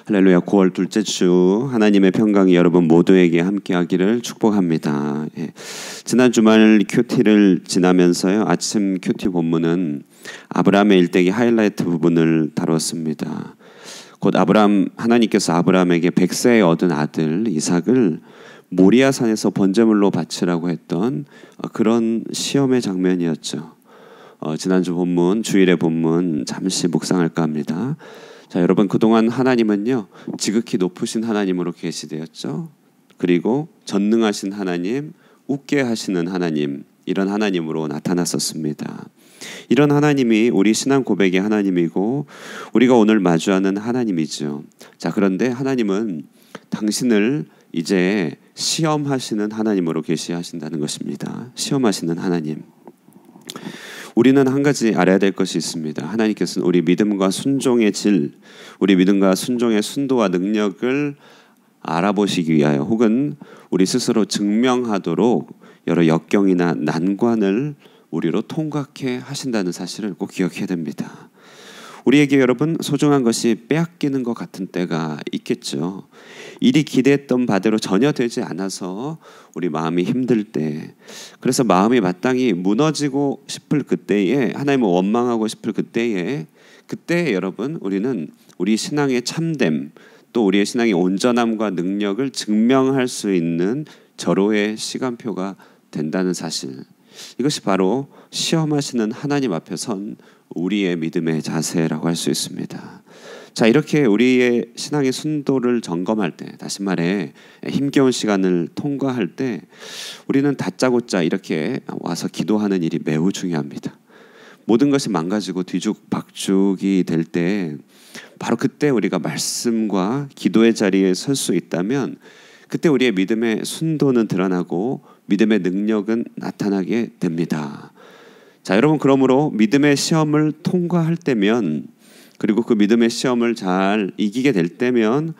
할렐루야. 9월 둘째 주 하나님의 평강이 여러분 모두에게 함께하기를 축복합니다. 지난 주말 큐티를 지나면서요, 아침 큐티 본문은 아브라함의 일대기 하이라이트 부분을 다뤘습니다. 곧 하나님께서 아브라함에게 100세에 얻은 아들 이삭을 모리아 산에서 번제물로 바치라고 했던 그런 시험의 장면이었죠. 지난주 본문, 주일의 본문 잠시 묵상할까 합니다. 자, 여러분, 그동안 하나님은요, 지극히 높으신 하나님으로 계시되었죠. 그리고 전능하신 하나님, 웃게 하시는 하나님, 이런 하나님으로 나타났었습니다. 이런 하나님이 우리 신앙 고백의 하나님이고 우리가 오늘 마주하는 하나님이죠. 자, 그런데 하나님은 당신을 이제 시험하시는 하나님으로 계시하신다는 것입니다. 시험하시는 하나님. 우리는 한 가지 알아야 될 것이 있습니다. 하나님께서는 우리 믿음과 순종의 질, 우리 믿음과 순종의 순도와 능력을 알아보시기 위하여, 혹은 우리 스스로 증명하도록 여러 역경이나 난관을 우리로 통과케 하신다는 사실을 꼭 기억해야 됩니다. 우리에게 여러분, 소중한 것이 빼앗기는 것 같은 때가 있겠죠. 일이 기대했던 바대로 전혀 되지 않아서 우리 마음이 힘들 때, 그래서 마음이 마땅히 무너지고 싶을 그때에, 하나님을 원망하고 싶을 그때에 여러분, 우리는 우리 신앙의 참됨, 또 우리의 신앙의 온전함과 능력을 증명할 수 있는 절호의 시간표가 된다는 사실, 이것이 바로 시험하시는 하나님 앞에 선 우리의 믿음의 자세라고 할 수 있습니다. 자, 이렇게 우리의 신앙의 순도를 점검할 때, 다시 말해 힘겨운 시간을 통과할 때 우리는 다짜고짜 이렇게 와서 기도하는 일이 매우 중요합니다. 모든 것이 망가지고 뒤죽박죽이 될 때, 바로 그때 우리가 말씀과 기도의 자리에 설 수 있다면 그때 우리의 믿음의 순도는 드러나고 믿음의 능력은 나타나게 됩니다. 자, 여러분, 그러므로 믿음의 시험을 통과할 때면, 그리고 그 믿음의 시험을 잘 이기게 될 때면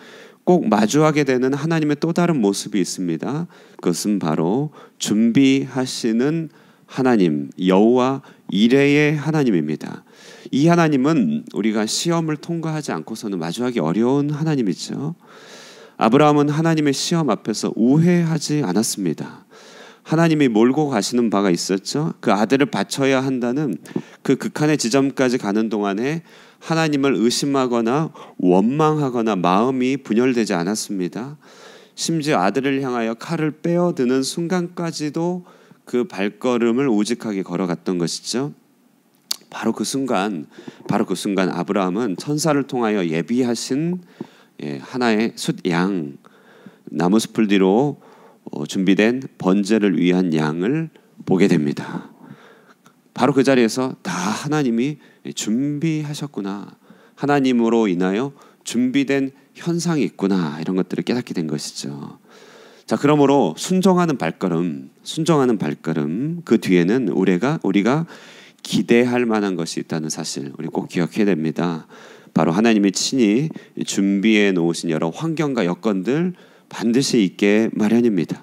꼭 마주하게 되는 하나님의 또 다른 모습이 있습니다. 그것은 바로 준비하시는 하나님, 여호와 이레의 하나님입니다. 이 하나님은 우리가 시험을 통과하지 않고서는 마주하기 어려운 하나님이죠. 아브라함은 하나님의 시험 앞에서 우회하지 않았습니다. 하나님이 몰고 가시는 바가 있었죠. 그 아들을 바쳐야 한다는 그 극한의 지점까지 가는 동안에 하나님을 의심하거나 원망하거나 마음이 분열되지 않았습니다. 심지어 아들을 향하여 칼을 빼어드는 순간까지도 그 발걸음을 우직하게 걸어갔던 것이죠. 바로 그 순간 아브라함은 천사를 통하여 예비하신 하나의 숫양, 나무숲을 뒤로 준비된 번제를 위한 양을 보게 됩니다. 바로 그 자리에서 다 하나님이 준비하셨구나, 하나님으로 인하여 준비된 현상이 있구나, 이런 것들을 깨닫게 된 것이죠. 자, 그러므로 순종하는 발걸음, 그 뒤에는 우리가 기대할 만한 것이 있다는 사실, 우리 꼭 기억해야 됩니다. 바로 하나님이 친히 준비해 놓으신 여러 환경과 여건들 반드시 있게 마련입니다.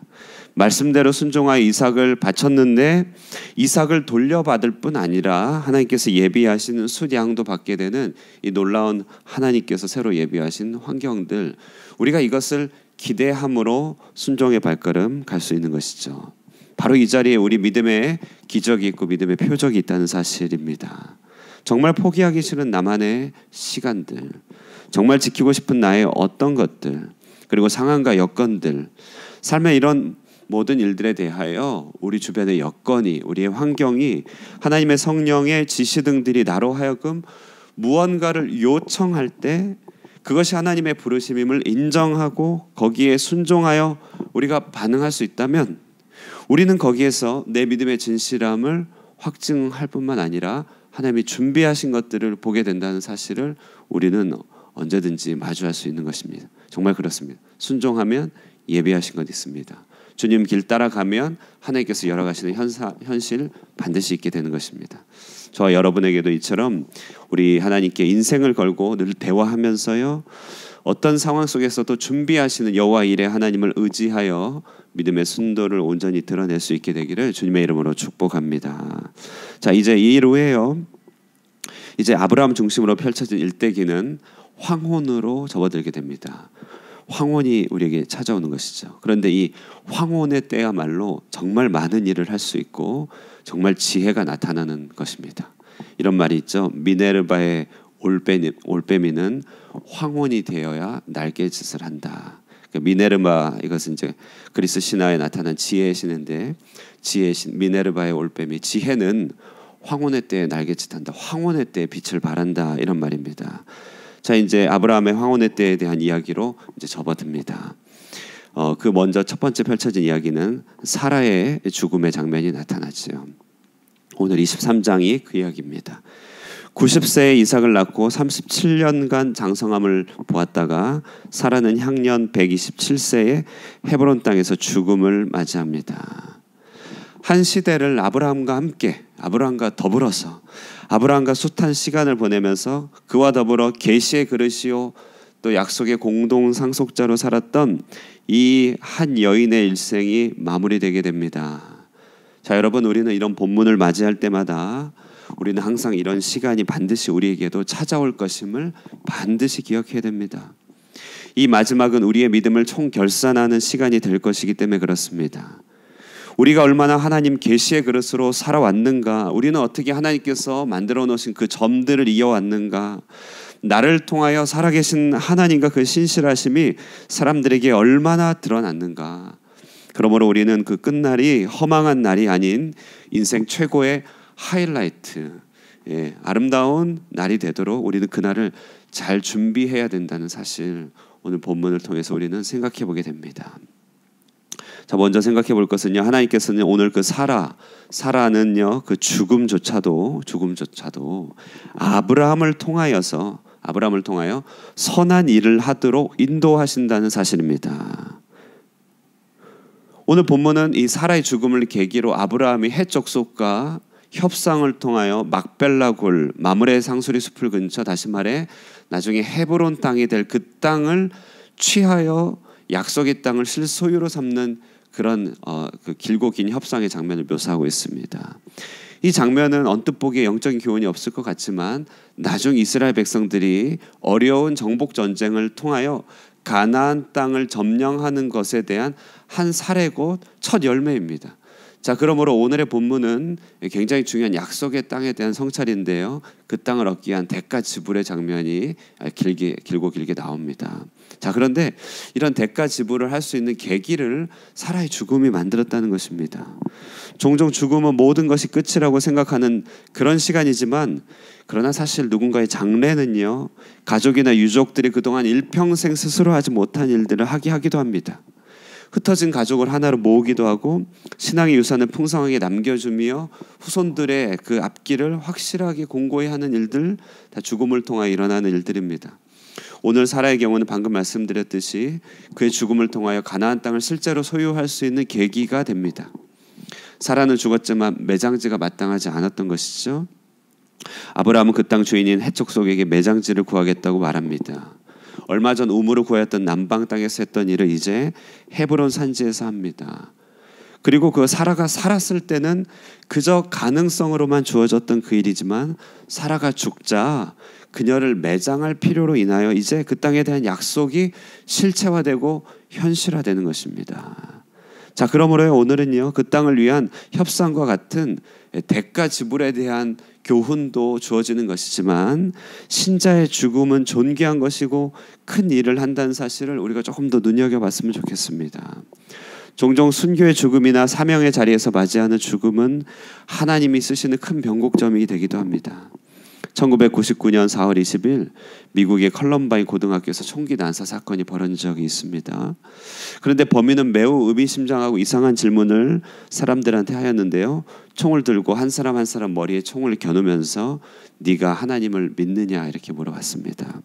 말씀대로 순종하여 이삭을 바쳤는데 이삭을 돌려받을 뿐 아니라 하나님께서 예비하시는 숫양도 받게 되는 이 놀라운 하나님께서 새로 예비하신 환경들, 우리가 이것을 기대함으로 순종의 발걸음 갈 수 있는 것이죠. 바로 이 자리에 우리 믿음의 기적이 있고 믿음의 표적이 있다는 사실입니다. 정말 포기하기 싫은 나만의 시간들, 정말 지키고 싶은 나의 어떤 것들, 그리고 상황과 여건들, 삶의 이런 모든 일들에 대하여 우리 주변의 여건이, 우리의 환경이 하나님의 성령의 지시등들이 나로 하여금 무언가를 요청할 때 그것이 하나님의 부르심임을 인정하고 거기에 순종하여 우리가 반응할 수 있다면 우리는 거기에서 내 믿음의 진실함을 확증할 뿐만 아니라 하나님이 준비하신 것들을 보게 된다는 사실을 우리는 언제든지 마주할 수 있는 것입니다. 정말 그렇습니다. 순종하면 예비하신 것 있습니다. 주님 길 따라가면 하나님께서 열어가시는 현실 반드시 있게 되는 것입니다. 저와 여러분에게도 이처럼 우리 하나님께 인생을 걸고 늘 대화하면서요, 어떤 상황 속에서도 준비하시는 여호와 이레 하나님을 의지하여 믿음의 순도를 온전히 드러낼 수 있게 되기를 주님의 이름으로 축복합니다. 자, 이제 이 일 후에요, 이제 아브라함 중심으로 펼쳐진 일대기는 황혼으로 접어들게 됩니다. 황혼이 우리에게 찾아오는 것이죠. 그런데 이 황혼의 때야말로 정말 많은 일을 할 수 있고 정말 지혜가 나타나는 것입니다. 이런 말이 있죠. 미네르바의 올빼미는 황혼이 되어야 날개짓을 한다. 그러니까 미네르바, 이것은 이제 그리스 신화에 나타난 지혜의 신인데, 지혜의 신 미네르바의 올빼미, 지혜는 황혼의 때에 날개짓한다. 황혼의 때에 빛을 발한다. 이런 말입니다. 자, 이제 아브라함의 황혼의 때에 대한 이야기로 이제 접어듭니다. 그 먼저 첫 번째 펼쳐진 이야기는 사라의 죽음의 장면이 나타나지요. 오늘 23장이 그 이야기입니다. 90세에 이삭을 낳고 37년간 장성함을 보았다가 사라는 향년 127세에 헤브론 땅에서 죽음을 맞이합니다. 한 시대를 아브라함과 더불어서 아브라함과 숱한 시간을 보내면서 그와 더불어 계시의 그릇이요 또 약속의 공동 상속자로 살았던 이 한 여인의 일생이 마무리되게 됩니다. 자, 여러분, 우리는 이런 본문을 맞이할 때마다 우리는 항상 이런 시간이 반드시 우리에게도 찾아올 것임을 반드시 기억해야 됩니다. 이 마지막은 우리의 믿음을 총결산하는 시간이 될 것이기 때문에 그렇습니다. 우리가 얼마나 하나님 계시의 그릇으로 살아왔는가, 우리는 어떻게 하나님께서 만들어 놓으신 그 점들을 이어왔는가, 나를 통하여 살아계신 하나님과 그 신실하심이 사람들에게 얼마나 드러났는가. 그러므로 우리는 그 끝날이 허망한 날이 아닌 인생 최고의 하이라이트, 아름다운 날이 되도록 우리는 그날을 잘 준비해야 된다는 사실, 오늘 본문을 통해서 우리는 생각해 보게 됩니다. 자, 먼저 생각해 볼 것은요, 하나님께서는 오늘 그 사라는요, 그 죽음조차도 아브라함을 통하여 선한 일을 하도록 인도하신다는 사실입니다. 오늘 본문은 이 사라의 죽음을 계기로 아브라함이 헷 족속과 협상을 통하여 막벨라 굴, 마므레 상수리 숲을 근처, 다시 말해 나중에 헤브론 땅이 될 그 땅을 취하여 약속의 땅을 실소유로 삼는 그런 그 길고 긴 협상의 장면을 묘사하고 있습니다. 이 장면은 언뜻 보기에 영적인 교훈이 없을 것 같지만 나중 이스라엘 백성들이 어려운 정복 전쟁을 통하여 가나안 땅을 점령하는 것에 대한 한 사례고 첫 열매입니다. 자, 그러므로 오늘의 본문은 굉장히 중요한 약속의 땅에 대한 성찰인데요, 그 땅을 얻기 위한 대가 지불의 장면이 길고 길게 나옵니다. 자, 그런데 이런 대가 지불을 할 수 있는 계기를 사라의 죽음이 만들었다는 것입니다. 종종 죽음은 모든 것이 끝이라고 생각하는 그런 시간이지만, 그러나 사실 누군가의 장례는요, 가족이나 유족들이 그동안 일평생 스스로 하지 못한 일들을 하기도 합니다. 흩어진 가족을 하나로 모으기도 하고 신앙의 유산을 풍성하게 남겨주며 후손들의 그 앞길을 확실하게 공고히 하는 일들, 다 죽음을 통하여 일어나는 일들입니다. 오늘 사라의 경우는 방금 말씀드렸듯이 그의 죽음을 통하여 가나안 땅을 실제로 소유할 수 있는 계기가 됩니다. 사라는 죽었지만 매장지가 마땅하지 않았던 것이죠. 아브라함은 그 땅 주인인 헷 족속에게 매장지를 구하겠다고 말합니다. 얼마 전 우물을 구하였던 남방 땅에서 했던 일을 이제 헤브론 산지에서 합니다. 그리고 그 사라가 살았을 때는 그저 가능성으로만 주어졌던 그 일이지만 사라가 죽자 그녀를 매장할 필요로 인하여 이제 그 땅에 대한 약속이 실체화되고 현실화되는 것입니다. 자, 그러므로 오늘은요, 그 땅을 위한 협상과 같은 대가 지불에 대한 교훈도 주어지는 것이지만 신자의 죽음은 존귀한 것이고 큰 일을 한다는 사실을 우리가 조금 더 눈여겨봤으면 좋겠습니다. 종종 순교의 죽음이나 사명의 자리에서 맞이하는 죽음은 하나님이 쓰시는 큰 변곡점이 되기도 합니다. 1999년 4월 20일 미국의 컬럼바인 고등학교에서 총기 난사 사건이 벌어진 적이 있습니다. 그런데 범인은 매우 의미심장하고 이상한 질문을 사람들한테 하였는데요, 총을 들고 한 사람 한 사람 머리에 총을 겨누면서 네가 하나님을 믿느냐 이렇게 물어봤습니다.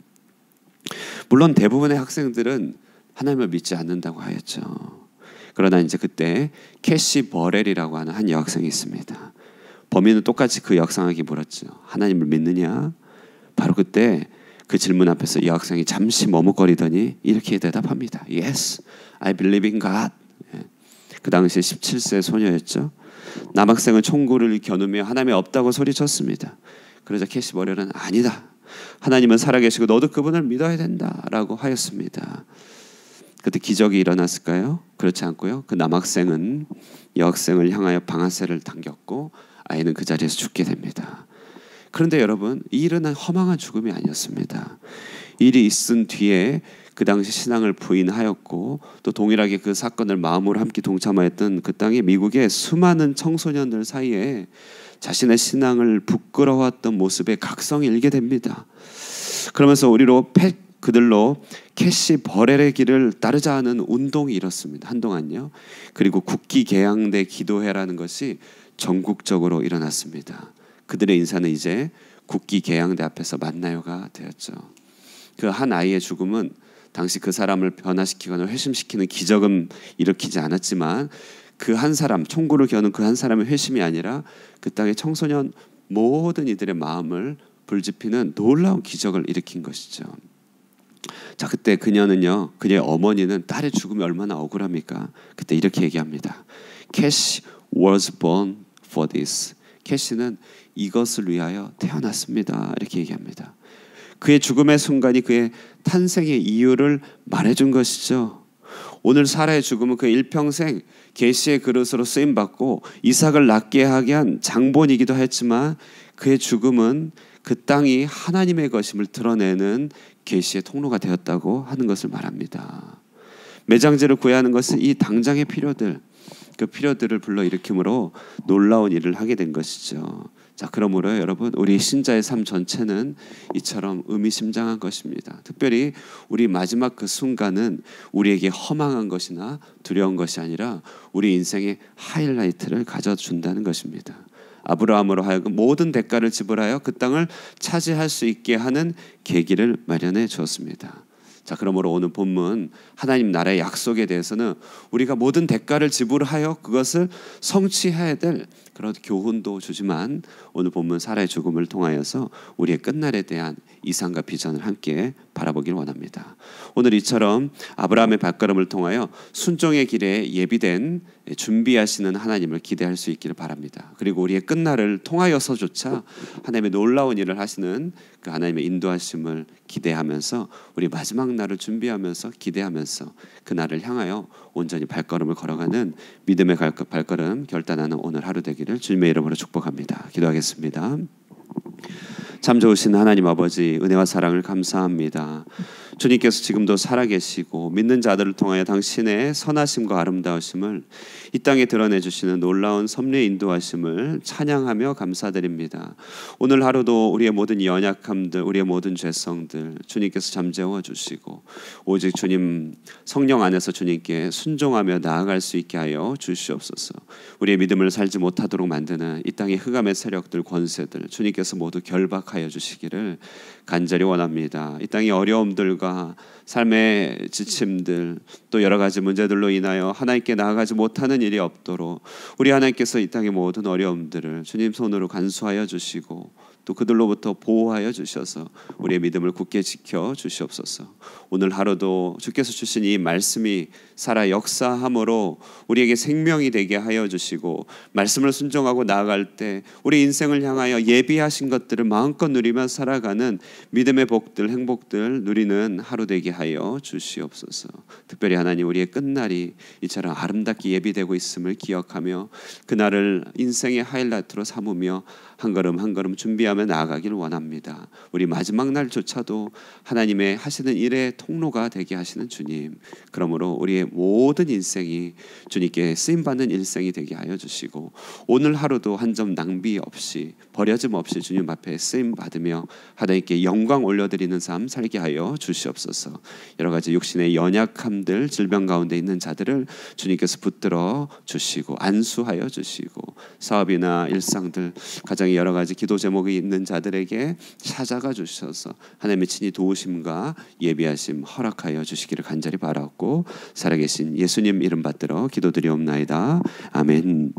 물론 대부분의 학생들은 하나님을 믿지 않는다고 하였죠. 그러나 이제 그때 캐시 버렐이라고 하는 한 여학생이 있습니다. 범인은 똑같이 그 여학생에게 물었죠. 하나님을 믿느냐? 바로 그때 그 질문 앞에서 여학생이 잠시 머뭇거리더니 이렇게 대답합니다. Yes, I believe in God. 그 당시 17세 소녀였죠. 남학생은 총구를 겨누며 하나님이 없다고 소리쳤습니다. 그러자 캐시 버렐은 아니다. 하나님은 살아계시고 너도 그분을 믿어야 된다라고 하였습니다. 그때 기적이 일어났을까요? 그렇지 않고요. 그 남학생은 여학생을 향하여 방아쇠를 당겼고 아이는 그 자리에서 죽게 됩니다. 그런데 여러분, 이 일은 허망한 죽음이 아니었습니다. 일이 있은 뒤에 그 당시 신앙을 부인하였고 또 동일하게 그 사건을 마음으로 함께 동참하였던 그 땅의 미국의 수많은 청소년들 사이에 자신의 신앙을 부끄러워했던 모습에 각성이 일게 됩니다. 그러면서 그들로 캐시 버렐의 길을 따르자 하는 운동이 일었습니다. 한동안요. 그리고 국기 개양대 기도회라는 것이 전국적으로 일어났습니다. 그들의 인사는 이제 국기 개양대 앞에서 만나요가 되었죠. 그 한 아이의 죽음은 당시 그 사람을 변화시키거나 회심시키는 기적은 일으키지 않았지만 그 한 사람, 총구를 겨눈 그 한 사람의 회심이 아니라 그 땅의 청소년 모든 이들의 마음을 불지피는 놀라운 기적을 일으킨 것이죠. 자, 그때 그녀는요, 그녀의 어머니는 딸의 죽음이 얼마나 억울합니까? 그때 이렇게 얘기합니다. Cash was born for this. 캐시는 이것을 위하여 태어났습니다. 이렇게 얘기합니다. 그의 죽음의 순간이 그의 탄생의 이유를 말해준 것이죠. 오늘 사라의 죽음은 그 일평생 계시의 그릇으로 쓰임받고 이삭을 낳게 하게 한 장본이기도 했지만 그의 죽음은 그 땅이 하나님의 것임을 드러내는 계시의 통로가 되었다고 하는 것을 말합니다. 매장지를 구해하는 것은 이 당장의 필요들, 그 필요들을 불러일으킴으로 놀라운 일을 하게 된 것이죠. 자, 그러므로 여러분, 우리 신자의 삶 전체는 이처럼 의미심장한 것입니다. 특별히 우리 마지막 그 순간은 우리에게 허망한 것이나 두려운 것이 아니라 우리 인생의 하이라이트를 가져준다는 것입니다. 아브라함으로 하여금 모든 대가를 지불하여 그 땅을 차지할 수 있게 하는 계기를 마련해 주었습니다. 자, 그러므로 오늘 본문 하나님 나라의 약속에 대해서는 우리가 모든 대가를 지불하여 그것을 성취해야 될 그런 교훈도 주지만 오늘 본문 사라의 죽음을 통하여서 우리의 끝날에 대한 이상과 비전을 함께 바라보길 원합니다. 오늘 이처럼 아브라함의 발걸음을 통하여 순종의 길에 예비된 준비하시는 하나님을 기대할 수 있기를 바랍니다. 그리고 우리의 끝날을 통하여서조차 하나님의 놀라운 일을 하시는 그 하나님의 인도하심을 기대하면서 우리 마지막 날을 준비하면서 기대하면서 그 날을 향하여 온전히 발걸음을 걸어가는 믿음의 발걸음 결단하는 오늘 하루 되기를 주님의 이름으로 축복합니다. 기도하겠습니다. 참 좋으신 하나님 아버지, 은혜와 사랑을 감사합니다. 주님께서 지금도 살아계시고 믿는 자들을 통하여 당신의 선하심과 아름다우심을 이 땅에 드러내주시는 놀라운 섭리의 인도하심을 찬양하며 감사드립니다. 오늘 하루도 우리의 모든 연약함들, 우리의 모든 죄성들 주님께서 잠재워 주시고 오직 주님 성령 안에서 주님께 순종하며 나아갈 수 있게 하여 주시옵소서. 우리의 믿음을 살지 못하도록 만드는 이 땅의 흑암의 세력들, 권세들 주님께서 모두 결박하여 주시기를 간절히 원합니다. 이 땅의 어려움들과 삶의 지침들 또 여러 가지 문제들로 인하여 하나님께 나아가지 못하는 일이 없도록 우리 하나님께서 이 땅의 모든 어려움들을 주님 손으로 간수하여 주시고 또 그들로부터 보호하여 주셔서 우리의 믿음을 굳게 지켜 주시옵소서. 오늘 하루도 주께서 주신 이 말씀이 살아 역사함으로 우리에게 생명이 되게 하여 주시고 말씀을 순종하고 나아갈 때 우리 인생을 향하여 예비하신 것들을 마음껏 누리며 살아가는 믿음의 복들, 행복들 누리는 하루 되게 하여 주시옵소서. 특별히 하나님, 우리의 끝날이 이처럼 아름답게 예비되고 있음을 기억하며 그날을 인생의 하이라이트로 삼으며 한 걸음 한 걸음 준비하며 나아가기를 원합니다. 우리 마지막 날조차도 하나님의 하시는 일의 통로가 되게 하시는 주님, 그러므로 우리의 모든 인생이 주님께 쓰임받는 일생이 되게 하여 주시고 오늘 하루도 한 점 낭비 없이 버려짐 없이 주님 앞에 쓰임받으며 하나님께 영광 올려드리는 삶 살게 하여 주시옵소서. 여러 가지 육신의 연약함들, 질병 가운데 있는 자들을 주님께서 붙들어 주시고 안수하여 주시고 사업이나 일상들, 가정에 여러 가지 기도 제목이 있는 자들에게 찾아가 주셔서 하나님의 친히 도우심과 예비하심 허락하여 주시기를 간절히 바랐고 살아계신 예수님 이름 받들어 기도드리옵나이다. 아멘.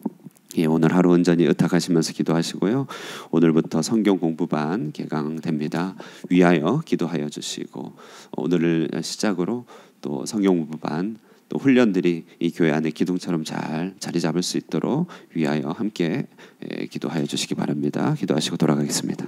예, 오늘 하루 온전히 의탁하시면서 기도하시고요. 오늘부터 성경 공부반 개강됩니다. 위하여 기도하여 주시고 오늘을 시작으로 또 성경 공부반 또 훈련들이 이 교회 안에 기둥처럼 잘 자리 잡을 수 있도록 위하여 함께 기도하여 주시기 바랍니다. 기도하시고 돌아가겠습니다.